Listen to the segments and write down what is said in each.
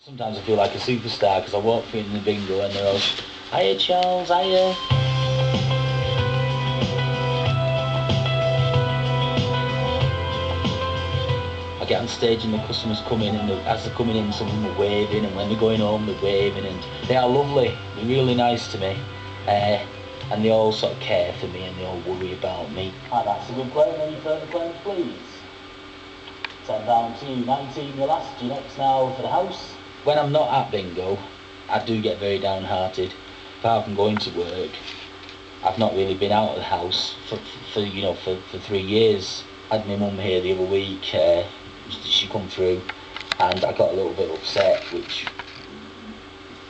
Sometimes I feel like a superstar because I walk through in the bingo and they're all, "Hiya Charles, hiya." I get on stage and the customers come in, and as they're coming in, some of them are waving, and when they're going home they're waving, and they are lovely, they're really nice to me, and they all sort of care for me and they all worry about me. Ah, that's a good claim. Any further claims, please? 10 down to you. 19, your last, your next now for the house. When I'm not at bingo, I do get very downhearted. Apart from going to work, I've not really been out of the house for 3 years. I had my mum here the other week. She come through, and I got a little bit upset, which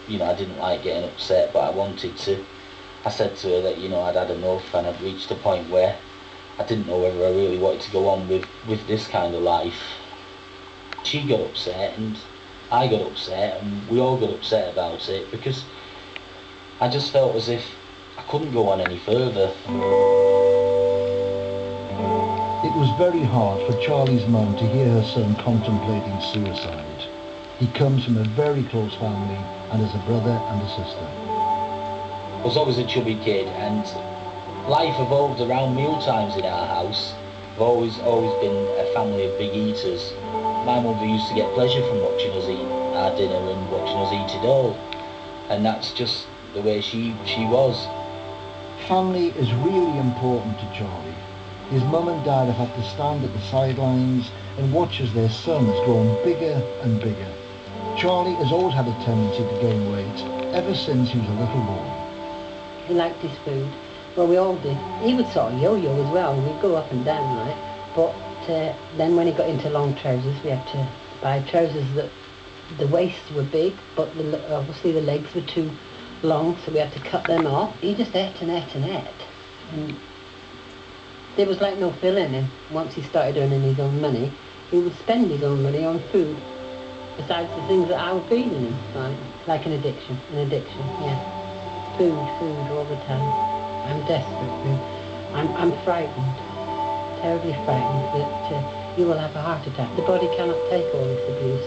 I didn't like getting upset, but I wanted to. I said to her that I'd had enough, and I'd reached a point where I didn't know whether I really wanted to go on with this kind of life. She got upset, and I got upset, and we all got upset about it, because I just felt as if I couldn't go on any further. It was very hard for Charlie's mum to hear her son contemplating suicide. He comes from a very close family and has a brother and a sister. I was always a chubby kid, and life evolved around meal times in our house. We've always been a family of big eaters. My mother used to get pleasure from watching us eat our dinner and watching us eat it all, and that's just the way she was. Family is really important to Charlie. His mum and dad have had to stand at the sidelines and watch as their son has grown bigger and bigger. Charlie has always had a tendency to gain weight ever since he was a little boy. He liked his food. Well, we all did. He would sort of yo-yo as well. We'd go up and down, right? But then when he got into long trousers, we had to buy trousers that the waists were big, but obviously the legs were too long, so we had to cut them off. He just ate and ate and ate. And there was like no filling him. Once he started earning his own money, he would spend his own money on food, besides the things that I was feeding him. Like an addiction, yeah. Food all the time. I'm desperate. I'm frightened, terribly frightened that you will have a heart attack. The body cannot take all this abuse.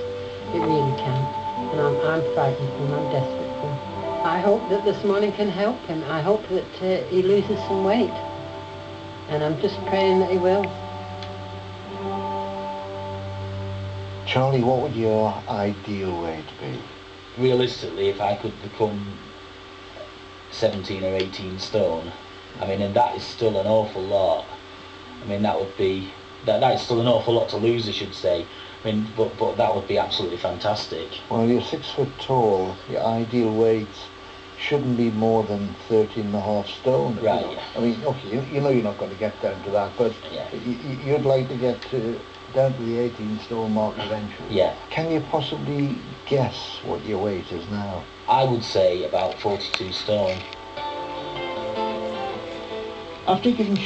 It really can't. And I'm frightened for him, I'm desperate for him. I hope that this morning can help him. I hope that he loses some weight. And I'm just praying that he will. Charlie, what would your ideal weight be? Realistically, if I could become 17 or 18 stone, and that is still an awful lot. That would be, that is still an awful lot to lose, I should say. But that would be absolutely fantastic. Well, you're 6 foot tall. Your ideal weight shouldn't be more than 13.5 stone. Right. Okay, you're not going to get down to that, but yeah. You'd like to get down to the 18 stone mark eventually. Yeah. Can you possibly guess what your weight is now? I would say about 42 stone. After giving